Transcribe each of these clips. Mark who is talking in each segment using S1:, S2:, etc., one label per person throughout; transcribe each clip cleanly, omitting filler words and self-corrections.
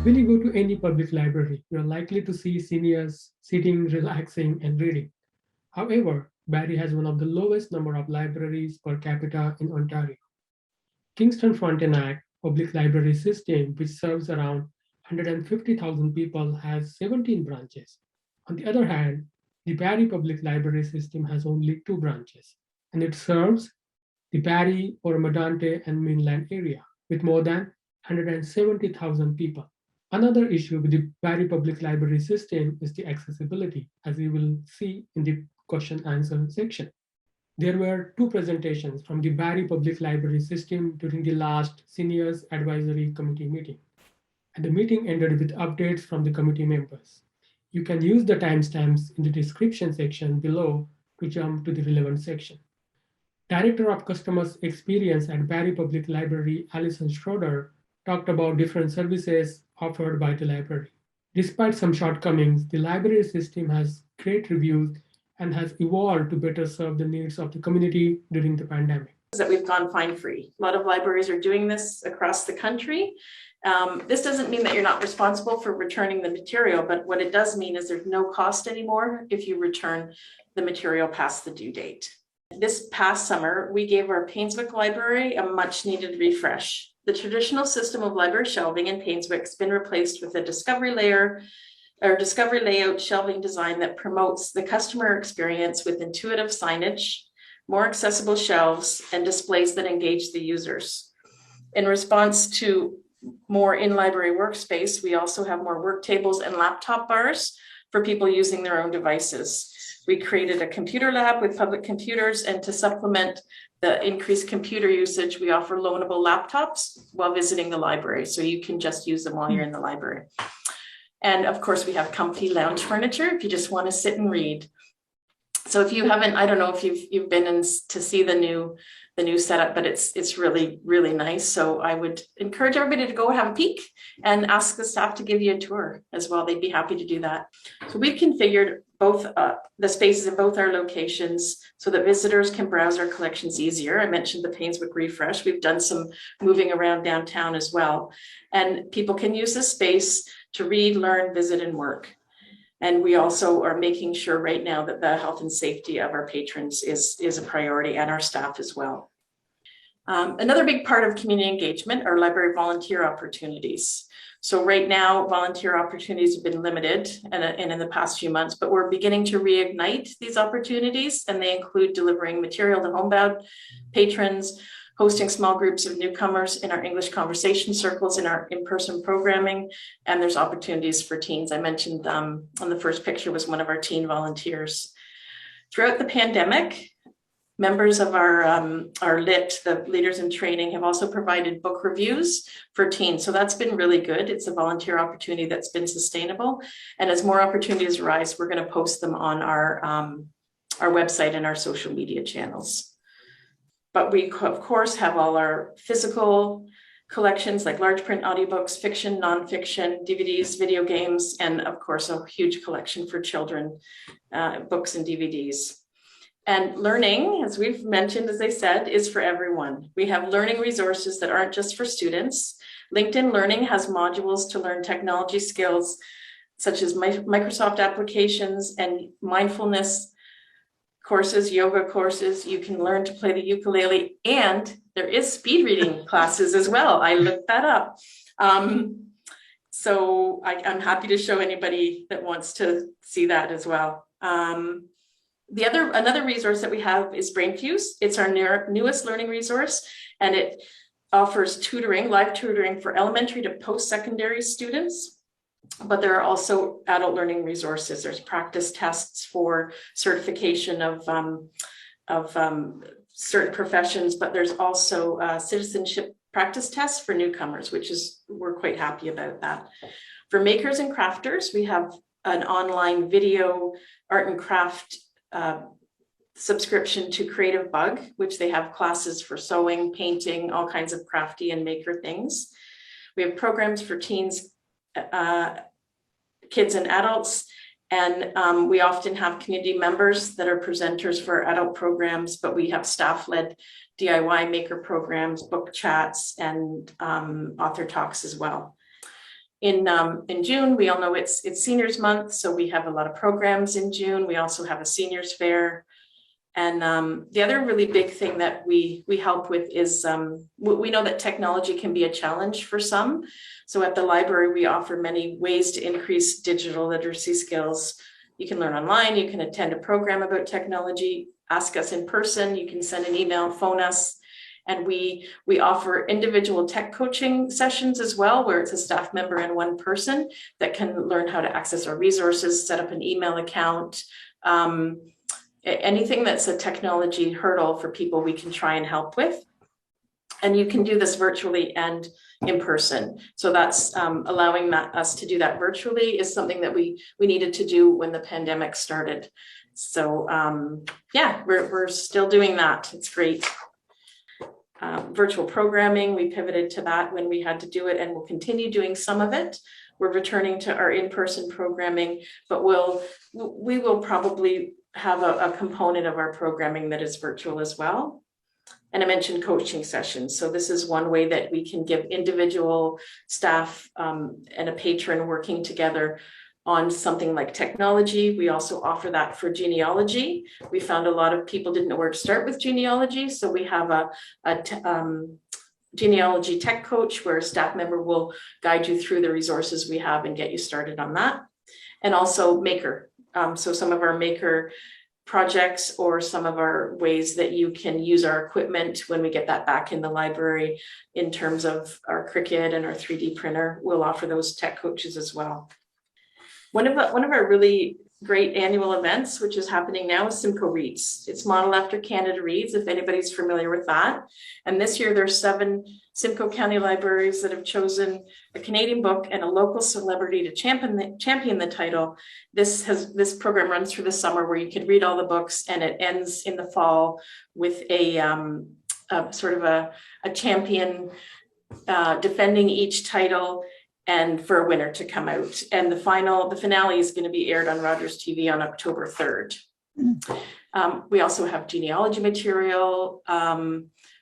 S1: When you go to any public library, you're likely to see seniors sitting, relaxing, and reading. However, Barrie has one of the lowest number of libraries per capita in Ontario. Kingston Frontenac Public Library System, which serves around 150,000 people, has 17 branches. On the other hand, the Barrie Public Library System has only 2 branches, and it serves the Barrie, Oromadante, and mainland area with more than 170,000 people. Another issue with the Barrie Public Library System is the accessibility, as you will see in the question answer section. There were 2 presentations from the Barrie Public Library System during the last Seniors Advisory Committee meeting, and the meeting ended with updates from the committee members. You can use the timestamps in the description section below to jump to the relevant section. Director of Customer Experience at Barrie Public Library, Alison Schroeder, talked about different services offered by the library. Despite some shortcomings, the library system has great reviews and has evolved to better serve the needs of the community during the pandemic.
S2: That we've gone fine-free. A lot of libraries are doing this across the country. This doesn't mean that you're not responsible for returning the material, but what it does mean is there's no cost anymore if you return the material past the due date. This past summer, we gave our Painswick Library a much-needed refresh. The traditional system of library shelving in Painswick has been replaced with a discovery layout shelving design that promotes the customer experience with intuitive signage, more accessible shelves, and displays that engage the users. In response to more in-library workspace, we also have more work tables and laptop bars for people using their own devices. We created a computer lab with public computers, and to supplement the increased computer usage, we offer loanable laptops while visiting the library, so you can just use them while you're in the library. And of course, we have comfy lounge furniture if you just want to sit and read. So if you haven't, I don't know if you've been in to see the new setup, but it's really, really nice. So I would encourage everybody to go have a peek and ask the staff to give you a tour as well. They'd be happy to do that. So we've configured both the spaces in both our locations so that visitors can browse our collections easier. I mentioned the Painswick refresh. We've done some moving around downtown as well. And people can use this space to read, learn, visit, and work. And we also are making sure right now that the health and safety of our patrons is a priority, and our staff as well. Another big part of community engagement are library volunteer opportunities. So right now, volunteer opportunities have been limited and in the past few months, but we're beginning to reignite these opportunities, and they include delivering material to homebound patrons, hosting small groups of newcomers in our English conversation circles in our in-person programming, and there's opportunities for teens. I mentioned on the first picture was one of our teen volunteers. Throughout the pandemic, members of our LIT, the Leaders in Training, have also provided book reviews for teens. So that's been really good. It's a volunteer opportunity that's been sustainable. And as more opportunities arise, we're going to post them on our website and our social media channels. But we, of course, have all our physical collections like large print audiobooks, fiction, nonfiction, DVDs, video games, and of course, a huge collection for children, books and DVDs. And learning, as we've mentioned, as I said, is for everyone. We have learning resources that aren't just for students. LinkedIn Learning has modules to learn technology skills such as Microsoft applications and mindfulness courses, yoga courses. You can learn to play the ukulele, and there is speed reading classes as well. I looked that up. So I'm happy to show anybody that wants to see that as well. Another resource that we have is BrainFuse. It's our newest learning resource, and it offers tutoring, live tutoring for elementary to post-secondary students. But there are also adult learning resources. There's practice tests for certification of certain professions, but there's also citizenship practice tests for newcomers, we're quite happy about that. For makers and crafters, we have an online video art and craft subscription to Creative Bug, which they have classes for sewing, painting, all kinds of crafty and maker things. We have programs for teens, kids and adults, and we often have community members that are presenters for adult programs, but we have staff-led DIY maker programs, book chats, and author talks as well. In June, we all know it's Seniors Month, so we have a lot of programs in June. We also have a seniors fair. And the other really big thing that we help with is we know that technology can be a challenge for some. So at the library, we offer many ways to increase digital literacy skills. You can learn online, you can attend a program about technology, ask us in person, you can send an email, phone us. And we offer individual tech coaching sessions as well, where it's a staff member and one person that can learn how to access our resources, set up an email account, anything that's a technology hurdle for people we can try and help with. And you can do this virtually and in person. So that's allowing us to do that virtually is something that we needed to do when the pandemic started. So yeah, we're still doing that. It's great. Virtual programming, we pivoted to that when we had to do it, and we'll continue doing some of it. We're returning to our in-person programming, but we will probably have a component of our programming that is virtual as well. And I mentioned coaching sessions. So this is one way that we can give individual staff and a patron working together on something like technology. We also offer that for genealogy. We found a lot of people didn't know where to start with genealogy. So we have a genealogy tech coach where a staff member will guide you through the resources we have and get you started on that. And also Maker. So some of our Maker projects or some of our ways that you can use our equipment when we get that back in the library in terms of our Cricut and our 3D printer, we'll offer those tech coaches as well. One of our really great annual events, which is happening now, is Simcoe Reads. It's modeled after Canada Reads, if anybody's familiar with that. And this year there's 7 Simcoe County libraries that have chosen a Canadian book and a local celebrity to champion the title. This program runs through the summer where you can read all the books, and it ends in the fall with a sort of a champion defending each title, and for a winner to come out. And the finale is going to be aired on Rogers TV on October 3rd. We also have genealogy material.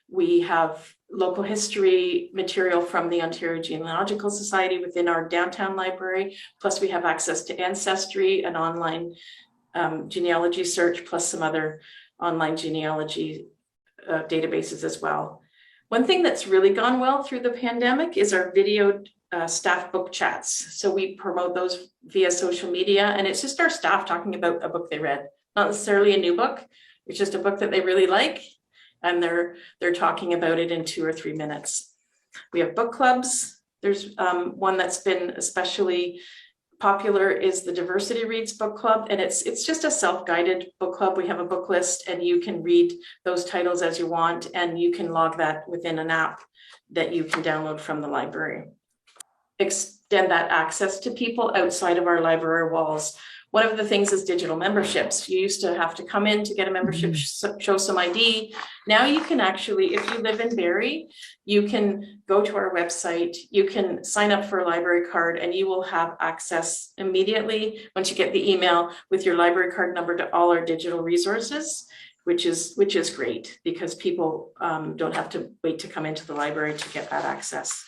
S2: We have local history material from the Ontario Genealogical Society within our downtown library. Plus we have access to Ancestry, an online genealogy search, plus some other online genealogy databases as well. One thing that's really gone well through the pandemic is our video staff book chats. So we promote those via social media, and it's just our staff talking about a book they read, not necessarily a new book. It's just a book that they really like, and they're talking about it in 2 or 3 minutes. We have book clubs. There's one that's been especially popular is the Diversity Reads book club, and it's just a self-guided book club. We have a book list, and you can read those titles as you want, and you can log that within an app that you can download from the library. Extend that access to people outside of our library walls. One of the things is digital memberships. You used to have to come in to get a membership, show some ID. Now you can actually, if you live in Barrie, you can go to our website, you can sign up for a library card, and you will have access immediately once you get the email with your library card number to all our digital resources, which is great because people don't have to wait to come into the library to get that access.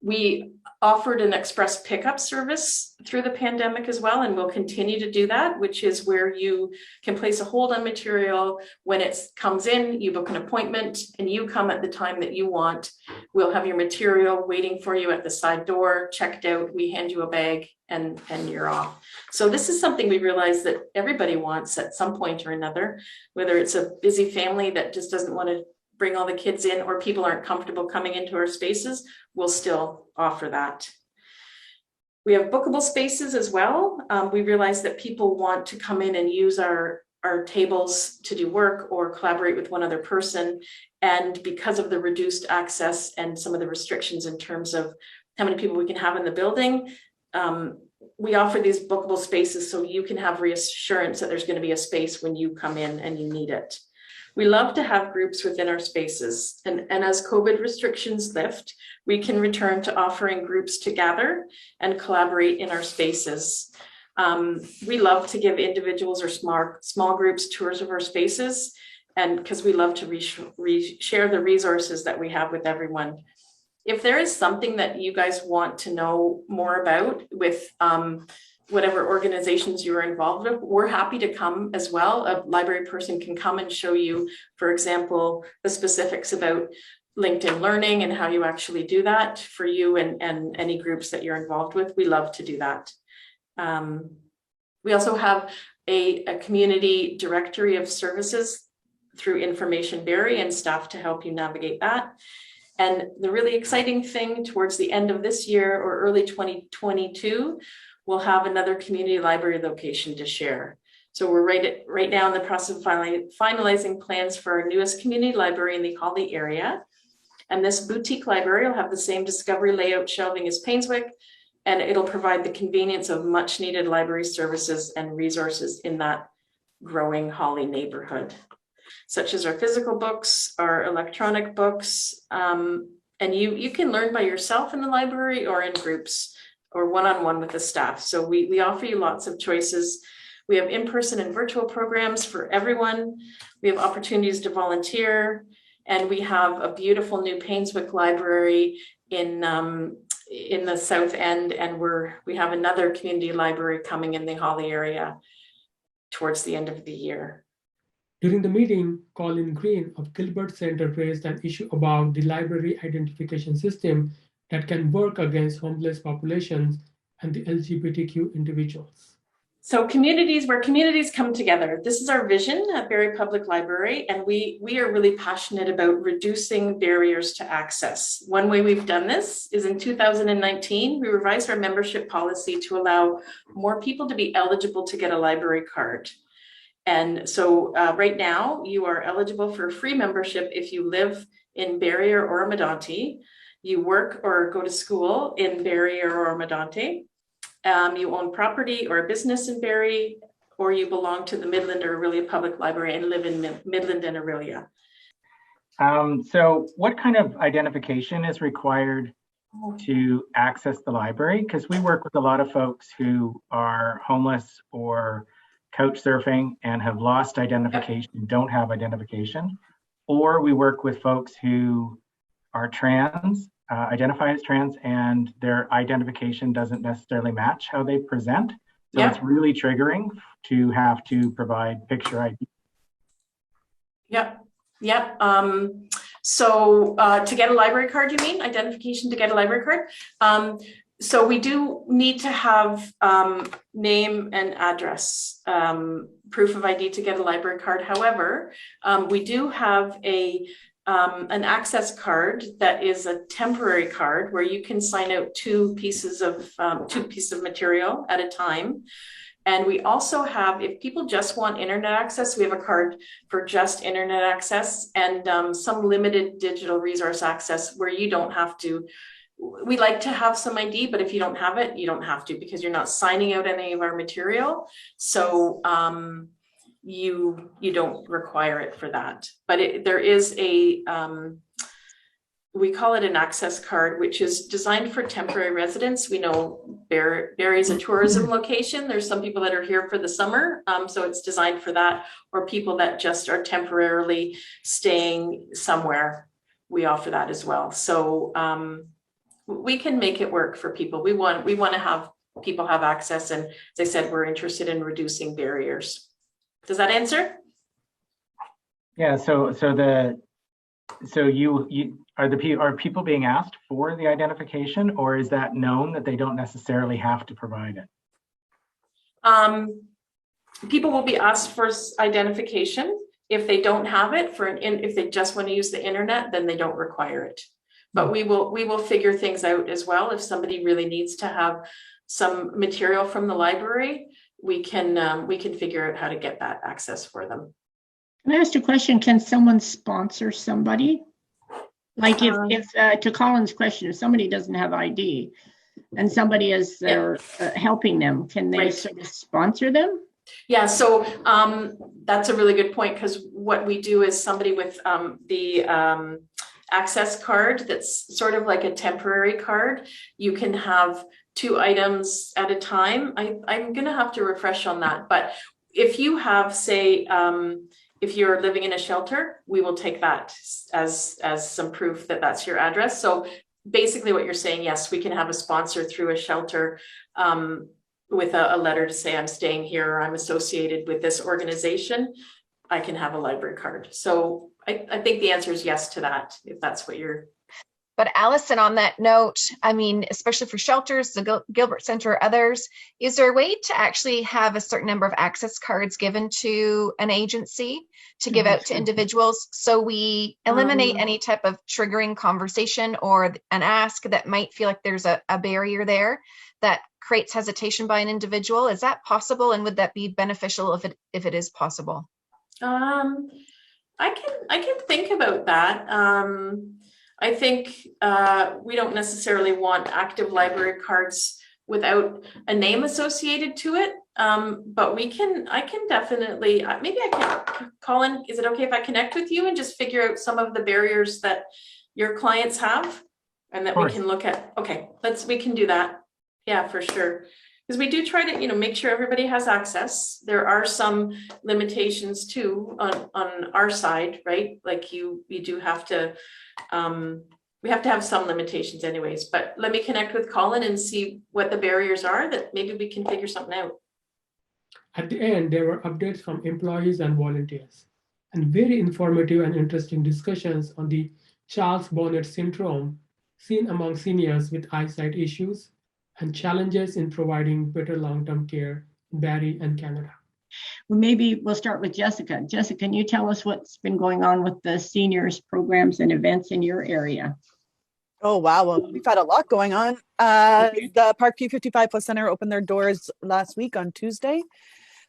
S2: We offered an express pickup service through the pandemic as well, and we'll continue to do that, which is where you can place a hold on material. When it comes in, you book an appointment and you come at the time that you want. We'll have your material waiting for you at the side door, checked out, we hand you a bag, and you're off. So this is something we realize that everybody wants at some point or another, whether it's a busy family that just doesn't want to bring all the kids in, or people aren't comfortable coming into our spaces, we'll still offer that. We have bookable spaces as well. We realize that people want to come in and use our tables to do work or collaborate with one other person. And because of the reduced access and some of the restrictions in terms of how many people we can have in the building, we offer these bookable spaces so you can have reassurance that there's going to be a space when you come in and you need it. We love to have groups within our spaces, and as COVID restrictions lift, we can return to offering groups to gather and collaborate in our spaces. We love to give individuals or small groups tours of our spaces, and because we love to share the resources that we have with everyone. if there is something that you guys want to know more about with whatever organizations you are involved with, we're happy to come as well. A library person can come and show you, for example, the specifics about LinkedIn Learning and how you actually do that for you and any groups that you're involved with. We love to do that. We also have a community directory of services through Information Barrie and staff to help you navigate that. And the really exciting thing, towards the end of this year or early 2022, we'll have another community library location to share. So we're right now in the process of finalizing plans for our newest community library in the Holly area. And this boutique library will have the same discovery layout shelving as Painswick, and it'll provide the convenience of much needed library services and resources in that growing Holly neighborhood, such as our physical books, our electronic books, and you can learn by yourself in the library or in groups or one-on-one with the staff. So we offer you lots of choices. We have in-person and virtual programs for everyone. We have opportunities to volunteer, and we have a beautiful new Painswick library in the South End, and we have another community library coming in the Holly area towards the end of the year.
S1: During the meeting, Colin Green of Gilbert Center raised an issue about the library identification system that can work against homeless populations and the LGBTQ individuals.
S2: So where communities come together. This is our vision at Barrie Public Library, and we are really passionate about reducing barriers to access. One way we've done this is in 2019, we revised our membership policy to allow more people to be eligible to get a library card. And so right now, you are eligible for a free membership if you live in Barrie or Oromodonte, you work or go to school in Barrie or Oromodonte, you own property or a business in Barrie, or you belong to the Midland or Orillia Public Library and live in Midland and Orillia.
S3: So what kind of identification is required to access the library? Because we work with a lot of folks who are homeless or couch surfing and have lost identification, don't have identification, or we work with folks who are trans, identify as trans, and their identification doesn't necessarily match how they present. So it's really triggering to have to provide picture ID.
S2: So to get a library card, you mean identification to get a library card? So we do need to have name and address, proof of ID to get a library card. However, we do have an access card that is a temporary card where you can sign out two pieces of material at a time. And we also have, if people just want internet access, we have a card for just internet access and some limited digital resource access where you don't have to. We like to have some ID, but if you don't have it, you don't have to, because you're not signing out any of our material. So you don't require it for that. But there is a, we call it an access card, which is designed for temporary residents. We know Barrie is a tourism location. There's some people that are here for the summer. So it's designed for that, or people that just are temporarily staying somewhere. We offer that as well. So we can make it work for people. We want to have people have access. And as I said, we're interested in reducing barriers. Does that answer?
S3: Yeah. Are people being asked for the identification, or is that known that they don't necessarily have to provide it?
S2: People will be asked for identification. If they don't have it if they just want to use the internet, then they don't require it. But we will figure things out as well. If somebody really needs to have some material from the library, we can figure out how to get that access for them.
S4: Can I ask a question? Can someone sponsor somebody? Like if to Colin's question, if somebody doesn't have ID and somebody is there helping them, can they sort of sponsor them?
S2: Yeah, so that's a really good point, because what we do is somebody with the access card that's sort of like a temporary card, you can have 2 items at a time. I'm going to have to refresh on that. But if you have, say, if you're living in a shelter, we will take that as some proof that that's your address. So basically what you're saying, yes, we can have a sponsor through a shelter with a letter to say I'm staying here or I'm associated with this organization. I can have a library card. So I think the answer is yes to that, if that's what you're.
S5: But Allison, on that note, I mean, especially for shelters, the Gilbert Center or others, is there a way to actually have a certain number of access cards given to an agency to give out to individuals, so we eliminate any type of triggering conversation or an ask that might feel like there's a barrier there that creates hesitation by an individual? Is that possible, and would that be beneficial if it is possible?
S2: I can think about that. I think we don't necessarily want active library cards without a name associated to it. But I can definitely, maybe I can, Colin, is it okay if I connect with you and just figure out some of the barriers that your clients have and that we can look at? Okay, we can do that. Yeah, for sure. Because we do try to, make sure everybody has access. There are some limitations too on our side, right? Like you do have to, we have to have some limitations anyways, but let me connect with Colin and see what the barriers are that maybe we can figure something out.
S1: At the end, there were updates from employees and volunteers, and very informative and interesting discussions on the Charles Bonnet syndrome seen among seniors with eyesight issues and challenges in providing better long-term care in Barrie and Canada.
S4: Well, maybe we'll start with Jessica. Jessica, can you tell us what's been going on with the seniors programs and events in your area?
S6: Oh, wow. Well, we've had a lot going on. The Parkview 55 Plus Center opened their doors last week on Tuesday.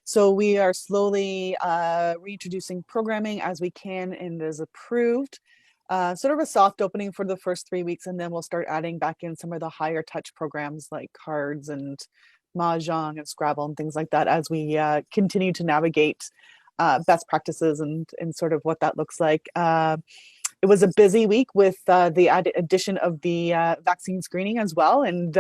S6: So we are slowly reintroducing programming as we can and as approved. Sort of a soft opening for the first 3 weeks, and then we'll start adding back in some of the higher touch programs like cards and Mahjong and Scrabble and things like that as we continue to navigate best practices and sort of what that looks like. It was a busy week with the addition of the vaccine screening as well, and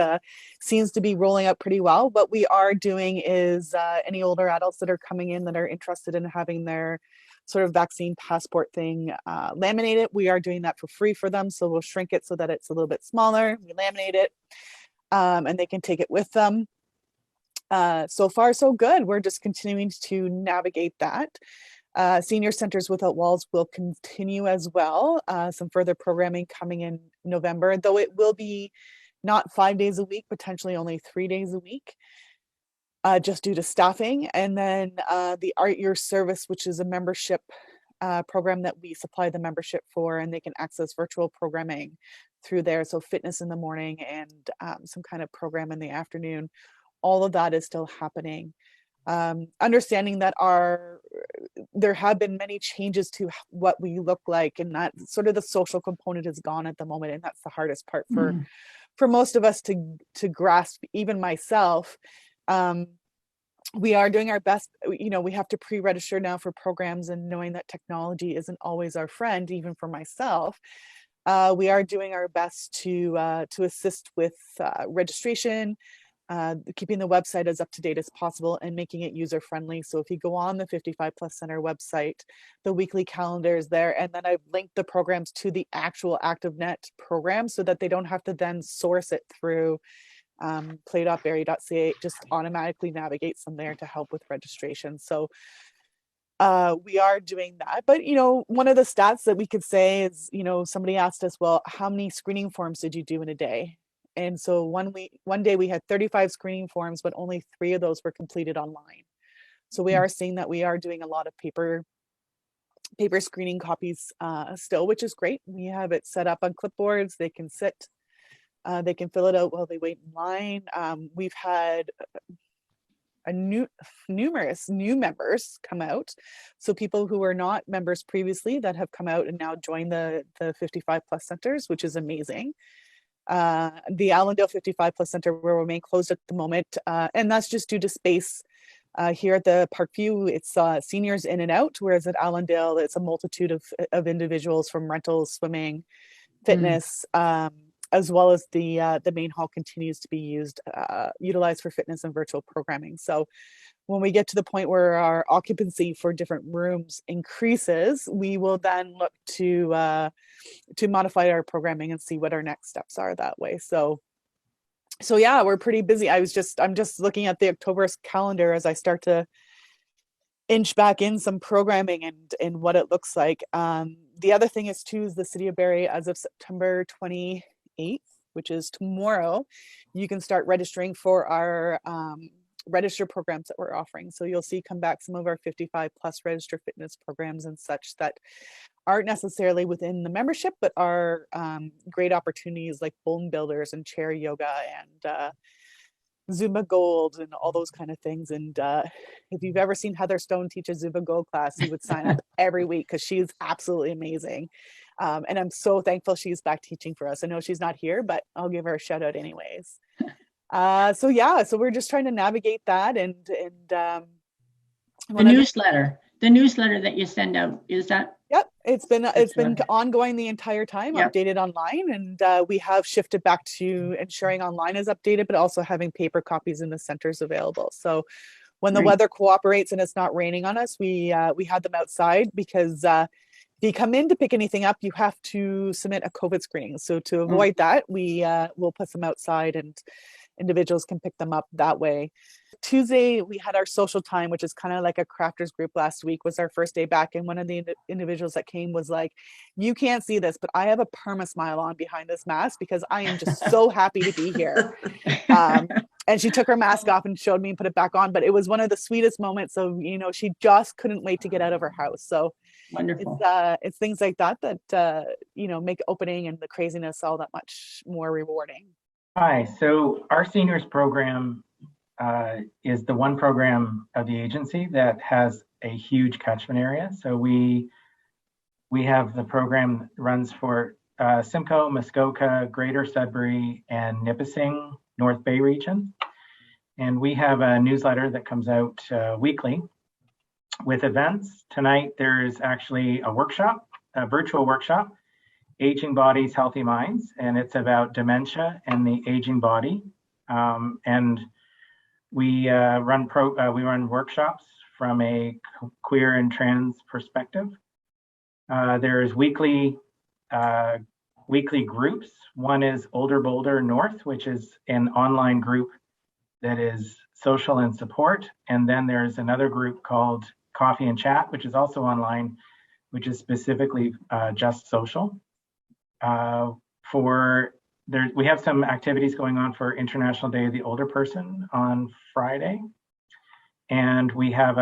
S6: seems to be rolling out pretty well. What we are doing is any older adults that are coming in that are interested in having their sort of vaccine passport thing laminated, we are doing that for free for them. So we'll shrink it so that it's a little bit smaller. We laminate it and they can take it with them. So far, so good. We're just continuing to navigate that. Senior Centers Without Walls will continue as well. Some further programming coming in November, though it will be not 5 days a week, potentially only 3 days a week, just due to staffing. And then the Art Your Service, which is a membership program that we supply the membership for, and they can access virtual programming through there. So fitness in the morning and some kind of program in the afternoon. All of that is still happening. Understanding that there have been many changes to what we look like, and that sort of the social component is gone at the moment, and that's the hardest part for most of us to grasp, even myself. We are doing our best. We have to pre-register now for programs, and knowing that technology isn't always our friend, even for myself. We are doing our best to assist with registration, keeping the website as up to date as possible and making it user friendly. So if you go on the 55 Plus Center website, the weekly calendar is there, and then I've linked the programs to the actual ActiveNet program so that they don't have to then source it through play.barrie.ca. It just automatically navigates them there to help with registration. So we are doing that. But one of the stats that we could say is, somebody asked us, well, how many screening forms did you do in a day? And so one day we had 35 screening forms, but only 3 of those were completed online. So we are seeing that we are doing a lot of paper screening copies still, which is great. We have it set up on clipboards. They can sit, they can fill it out while they wait in line. We've had numerous new members come out. So people who were not members previously that have come out and now join the 55 Plus Centers, which is amazing. The Allendale 55 Plus Center will remain closed at the moment, and that's just due to space. Here at the Parkview, it's seniors in and out, whereas at Allendale, it's a multitude of individuals from rentals, swimming, fitness, as well as the main hall continues to be utilized for fitness and virtual programming. So when we get to the point where our occupancy for different rooms increases, we will then look to modify our programming and see what our next steps are that way. So yeah, we're pretty busy. I'm just looking at the October calendar as I start to inch back in some programming and what it looks like. The other thing is too, is the City of Barrie, as of September 28th, which is tomorrow, you can start registering for our register programs that we're offering. So you'll see come back some of our 55 plus register fitness programs and such that aren't necessarily within the membership, but are great opportunities like bone builders and chair yoga and Zumba Gold and all those kind of things. And if you've ever seen Heather Stone teach a Zumba Gold class, you would sign up every week because she's absolutely amazing. And I'm so thankful she's back teaching for us. I know she's not here, but I'll give her a shout out anyways. So yeah, so we're just trying to navigate that and
S4: the newsletter that you send out, is that?
S6: Yep, it's been ongoing the entire time, yep. Updated online, and we have shifted back to ensuring online is updated, but also having paper copies in the centers available. So when the weather cooperates and it's not raining on us, we have them outside because if you come in to pick anything up, you have to submit a COVID screening. So to avoid that, we will put them outside and individuals can pick them up that way. Tuesday, we had our social time, which is kind of like a crafters group. Last week was our first day back. And one of the individuals that came was like, you can't see this, but I have a perma smile on behind this mask because I am just so happy to be here. And she took her mask off and showed me and put it back on. But it was one of the sweetest moments of, she just couldn't wait to get out of her house. So
S4: wonderful.
S6: It's things like that make opening and the craziness all that much more rewarding.
S3: Hi, so our seniors program is the one program of the agency that has a huge catchment area. So we have the program that runs for Simcoe, Muskoka, Greater Sudbury, and Nipissing, North Bay region. And we have a newsletter that comes out weekly with events. Tonight, there's actually a workshop, a virtual workshop, Aging Bodies, Healthy Minds, and it's about dementia and the aging body. And we run workshops from a queer and trans perspective. There's weekly groups. One is Older Boulder North, which is an online group that is social and support. And then there's another group called Coffee and Chat, which is also online, which is specifically just social. We have some activities going on for International Day of the Older Person on Friday. And we have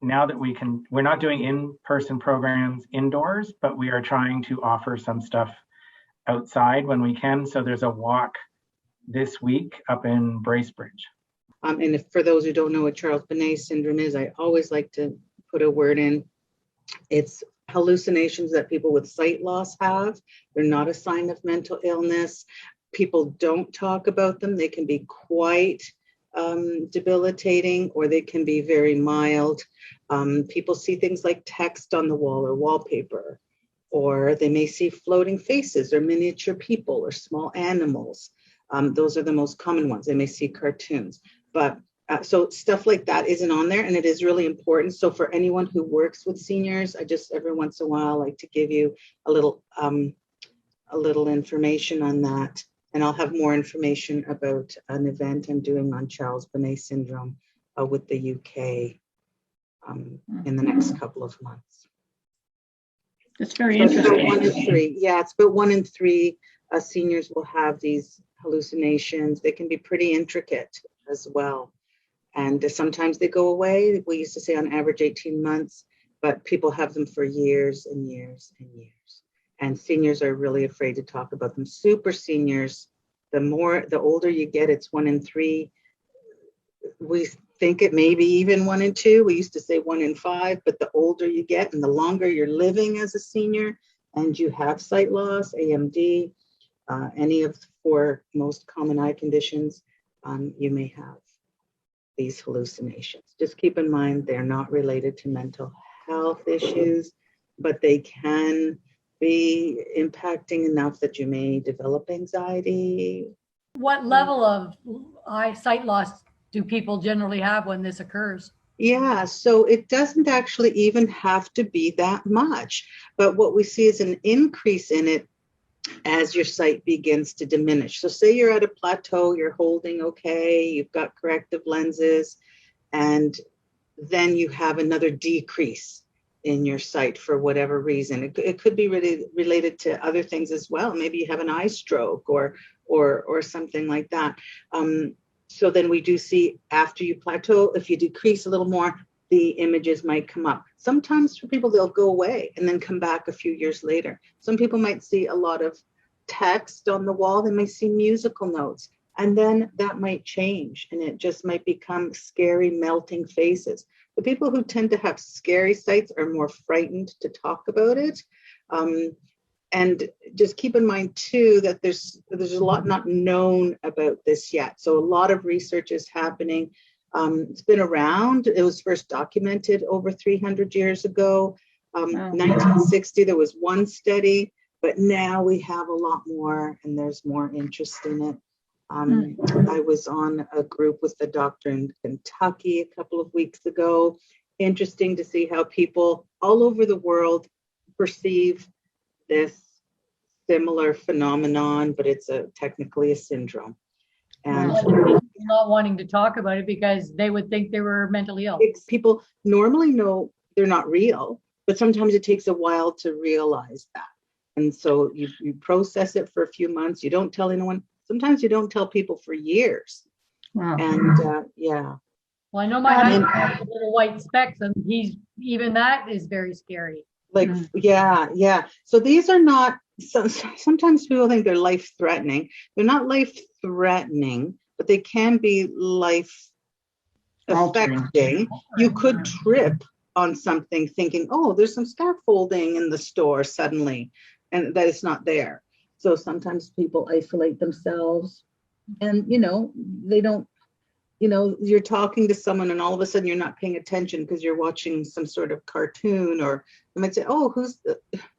S3: now that we're not doing in-person programs indoors, but we are trying to offer some stuff outside when we can. So there's a walk this week up in Bracebridge.
S7: And for those who don't know what Charles-Bonnet syndrome is, I always like to put a word in. It's hallucinations that people with sight loss have. They're not a sign of mental illness. People don't talk about them. They can be quite debilitating, or they can be very mild. People see things like text on the wall or wallpaper, or they may see floating faces or miniature people or small animals. Those are the most common ones. They may see cartoons, but so stuff like that isn't on there, and it is really important. So for anyone who works with seniors, I just every once in a while like to give you a little information on that, and I'll have more information about an event I'm doing on Charles-Bonnet syndrome with the UK in the next couple of months.
S4: That's very interesting.
S7: About 1 in 3, yeah, it's about 1 in 3 seniors will have these hallucinations. They can be pretty intricate as well. And sometimes they go away. We used to say on average 18 months, but people have them for years and years and years. And seniors are really afraid to talk about them. Super seniors, the older you get, it's 1 in 3. We think it may be even 1 in 2. We used to say 1 in 5, but the older you get and the longer you're living as a senior and you have sight loss, AMD, any of the 4 most common eye conditions, you may have these hallucinations. Just keep in mind they're not related to mental health issues, but they can be impacting enough that you may develop anxiety.
S8: What level of sight loss do people generally have when this occurs?
S7: Yeah, so it doesn't actually even have to be that much, but what we see is an increase in it as your sight begins to diminish. So say you're at a plateau, you're holding okay, you've got corrective lenses, and then you have another decrease in your sight for whatever reason. It could be really related to other things as well. Maybe you have an eye stroke or something like that. So then we do see after you plateau, if you decrease a little more, the images might come up. Sometimes for people, they'll go away and then come back a few years later. Some people might see a lot of text on the wall. They might see musical notes, and then that might change and it just might become scary melting faces. The people who tend to have scary sights are more frightened to talk about it. And just keep in mind too that there's a lot not known about this yet. So a lot of research is happening. It's been around. It was first documented over 300 years ago. 1960, there was one study, but now we have a lot more and there's more interest in it. I was on a group with a doctor in Kentucky a couple of weeks ago. Interesting to see how people all over the world perceive this similar phenomenon, but it's technically a syndrome. And
S8: not wanting to talk about it because they would think they were mentally ill.
S7: People normally know they're not real, but sometimes it takes a while to realize that. And so you process it for a few months. You don't tell anyone. Sometimes you don't tell people for years.
S4: Wow.
S7: And yeah.
S8: Well, I know my husband has little white specks, and even that is very scary.
S7: Like, yeah. So these are not, sometimes people think they're life threatening. They're not life threatening, but they can be life affecting. You could trip on something thinking, oh, there's some scaffolding in the store suddenly, and that it's not there. So sometimes people isolate themselves and, they don't, you're talking to someone and all of a sudden you're not paying attention because you're watching some sort of cartoon, or you might say, oh,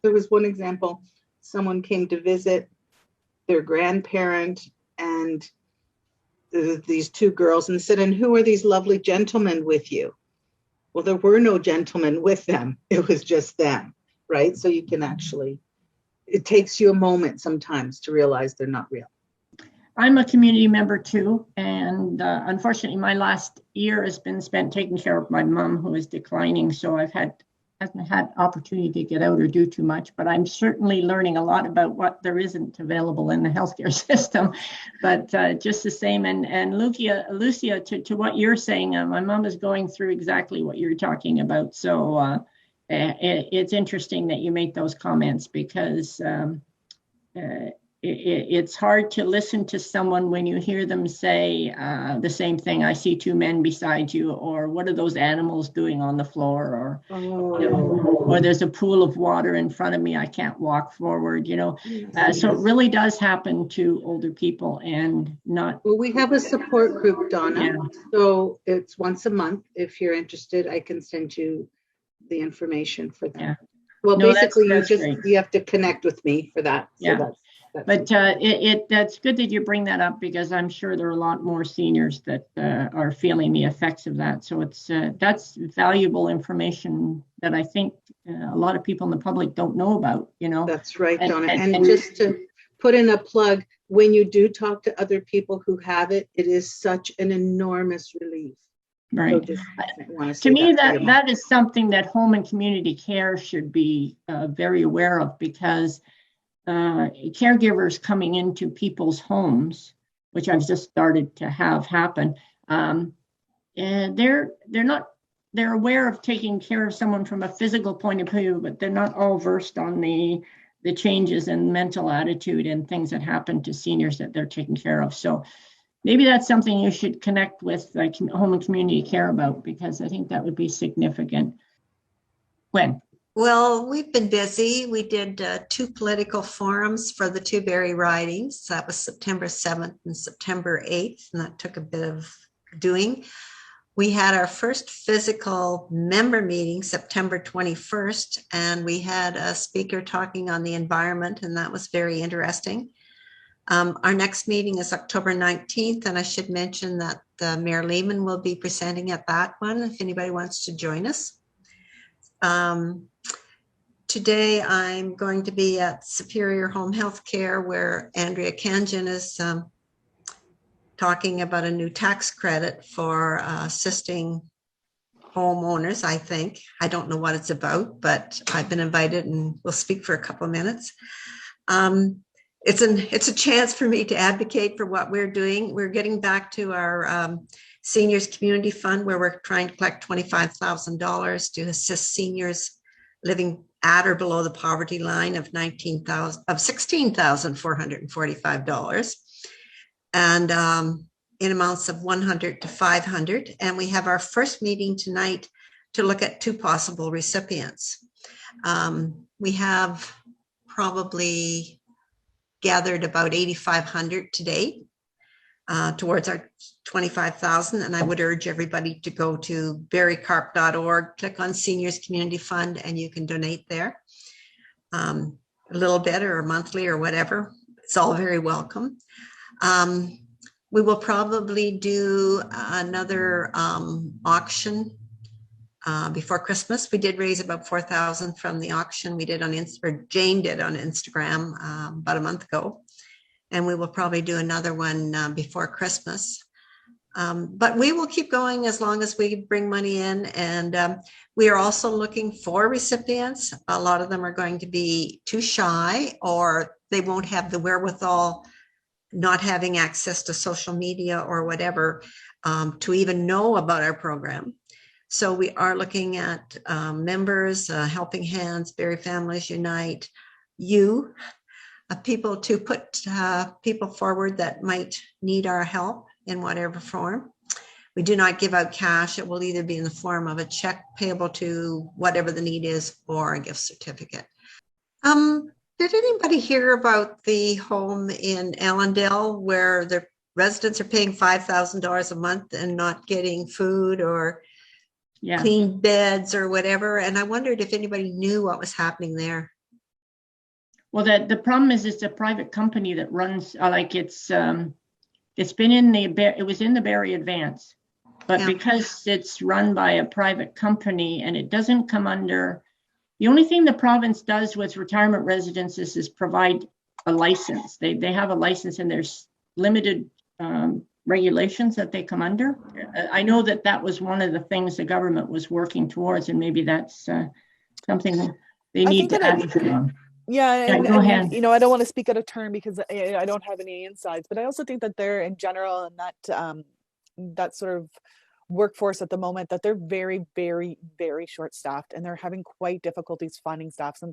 S7: there was one example. Someone came to visit their grandparent and these two girls and said, and who are these lovely gentlemen with you? Well, there were no gentlemen with them. It was just them, right? So you can actually, it takes you a moment sometimes to realize they're not real.
S4: I'm a community member too, and unfortunately my last year has been spent taking care of my mom, who is declining, so hasn't had opportunity to get out or do too much, but I'm certainly learning a lot about what there isn't available in the healthcare system. But just the same, and Lucia, to what you're saying, my mom is going through exactly what you're talking about. So it's interesting that you make those comments, because it's hard to listen to someone when you hear them say the same thing. I see two men beside you, or what are those animals doing on the floor, or there's a pool of water in front of me, I can't walk forward, so it really does happen to older people, and not.
S7: Well, we have a support group, Donna. Yeah. So it's once a month. If you're interested, I can send you the information for that. Yeah. Well, no, basically you have to connect with me for that. So
S4: yeah. But that's good that you bring that up, because I'm sure there are a lot more seniors that are feeling the effects of that. So that's valuable information that I think a lot of people in the public don't know about.
S7: That's right, Donna. And just to put in a plug, when you do talk to other people who have it, it is such an enormous relief.
S4: Right. So to me, that is something that home and community care should be very aware of, because caregivers coming into people's homes, which I've just started to have happen, and they're aware of taking care of someone from a physical point of view, but they're not all versed on the changes in mental attitude and things that happen to seniors that they're taking care of. So maybe that's something you should connect with home and community care about, because I think that would be significant. When?
S9: Well, we've been busy. We did 2 political forums for the 2 Barrie ridings. That was September 7th and September 8th, and that took a bit of doing. We had our first physical member meeting September 21st, and we had a speaker talking on the environment, and that was very interesting. Our next meeting is October 19th, and I should mention that Mayor Lehman will be presenting at that one if anybody wants to join us. Today, I'm going to be at Superior Home Health Care, where Andrea Kanjan is talking about a new tax credit for assisting homeowners, I think. I don't know what it's about, but I've been invited and will speak for a couple of minutes. It's a chance for me to advocate for what we're doing. We're getting back to our Seniors Community Fund, where we're trying to collect $25,000 to assist seniors living at or below the poverty line of $16,445, and in amounts of $100 to $500. And we have our first meeting tonight to look at 2 possible recipients. We have probably gathered about 8,500 to date towards our 25,000. And I would urge everybody to go to barriecarp.org, click on Seniors Community Fund, and you can donate there. A little bit or monthly or whatever. It's all very welcome. We will probably do another auction before Christmas. We did raise about 4,000 from the auction we did on Jane did on Instagram about a month ago. And we will probably do another one before Christmas. But we will keep going as long as we bring money in. And we are also looking for recipients. A lot of them are going to be too shy, or they won't have the wherewithal, not having access to social media or whatever, to even know about our program. So we are looking at members, Helping Hands, Barrie Families Unite, people to put people forward that might need our help in whatever form. We do not give out cash. It will either be in the form of a check payable to whatever the need is, or a gift certificate. Did anybody hear about the home in Allendale where the residents are paying $5,000 a month and not getting food or clean beds or whatever? And I wondered if anybody knew what was happening there.
S4: Well, the problem is it's a private company that runs, it's been in it was in the Barrie Advance, but because it's run by a private company and it doesn't come under, the only thing the province does with retirement residences is provide a license. They have a license, and there's limited regulations that they come under. I know that was one of the things the government was working towards, and maybe that's something they need to advocate on.
S6: Yeah, and,
S4: go ahead.
S6: I don't want to speak out of turn because I don't have any insights, but I also think that they're in general, and that sort of workforce at the moment, that they're very, very, very short-staffed, and they're having quite difficulties finding staff. And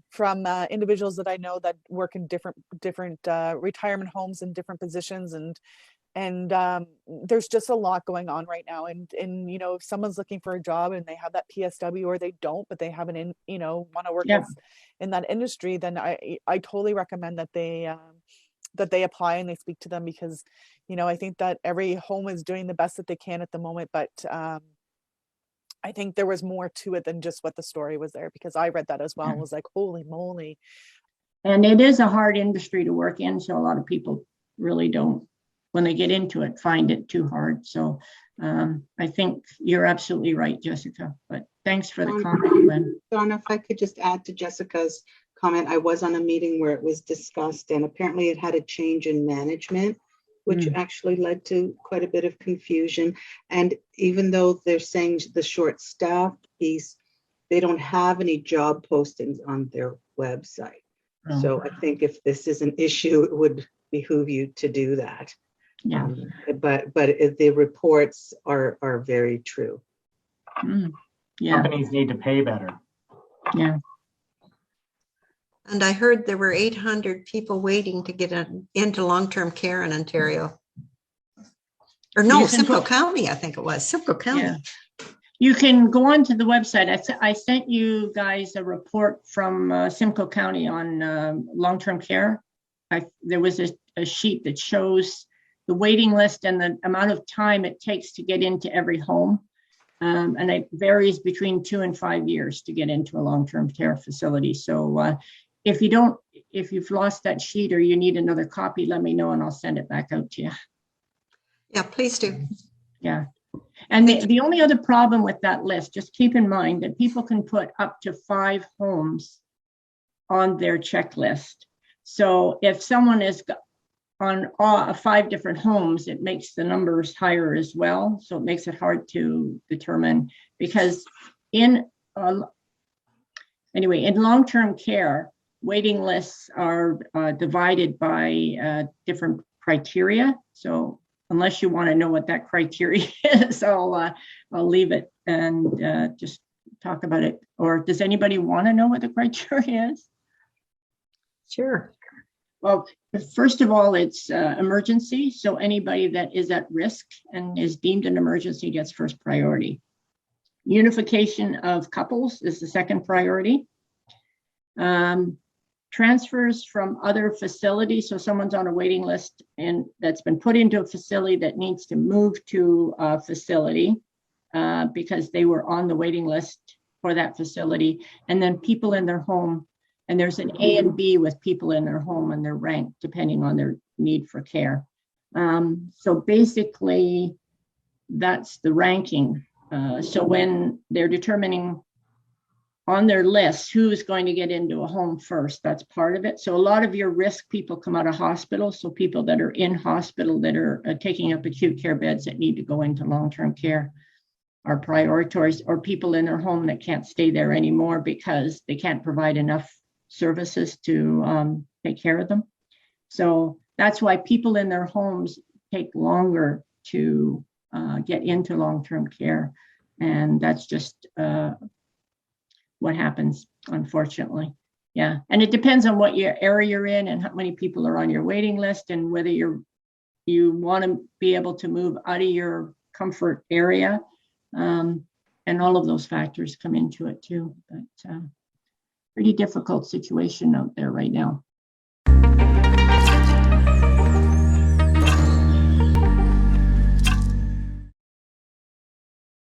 S6: from individuals that I know that work in different retirement homes in different positions, and there's just a lot going on right now. And if someone's looking for a job and they have that PSW, or they don't, but they haven't want to work in that industry, then I totally recommend that they apply and they speak to them, because I think that every home is doing the best that they can at the moment, but I think there was more to it than just what the story was there, because I read that as well. It was like, holy moly.
S4: And it is a hard industry to work in, so a lot of people really don't, when they get into it, find it too hard. So I think you're absolutely right, Jessica, but thanks for the comment, Gwen.
S7: Donna, if I could just add to Jessica's comment, I was on a meeting where it was discussed, and apparently it had a change in management, which actually led to quite a bit of confusion. And even though they're saying the short staff piece, they don't have any job postings on their website. So I think if this is an issue, it would behoove you to do that.
S4: Yeah.
S7: But the reports are very true.
S3: Companies need to pay better.
S4: Yeah.
S9: And I heard there were 800 people waiting to get into long-term care in Ontario. Or no, Simcoe County, I think it was. Simcoe County.
S4: Yeah. You can go onto the website. I sent you guys a report from Simcoe County on long-term care. There was a sheet that shows the waiting list and the amount of time it takes to get into every home. And it varies between 2 and 5 years to get into a long-term care facility. So if you've lost that sheet or you need another copy, let me know and I'll send it back out to you.
S9: Yeah, please do.
S4: Yeah. And the only other problem with that list, just keep in mind that people can put up to 5 homes on their checklist. So if someone is on 5 different homes, it makes the numbers higher as well. So it makes it hard to determine, because in long-term care, waiting lists are divided by different criteria. So unless you want to know what that criteria is, I'll leave it and just talk about it. Or does anybody want to know what the criteria is?
S10: Sure.
S4: Well, first of all, it's emergency. So anybody that is at risk and is deemed an emergency gets first priority. Unification of couples is the second priority. Transfers from other facilities. So someone's on a waiting list and that's been put into a facility that needs to move to a facility because they were on the waiting list for that facility. And then people in their home. And there's an A and B with people in their home and they're ranked depending on their need for care. So basically, that's the ranking. So when they're determining on their list who's going to get into a home first, that's part of it. So a lot of your risk people come out of hospital. So people that are in hospital that are taking up acute care beds that need to go into long-term care are prioritized, or people in their home that can't stay there anymore because they can't provide enough services to take care of them. So that's why people in their homes take longer to get into long-term care. And that's just what happens, unfortunately. Yeah, and it depends on what your area you're in and how many people are on your waiting list and whether you want to be able to move out of your comfort area. And all of those factors come into it too. But pretty difficult situation out there right now.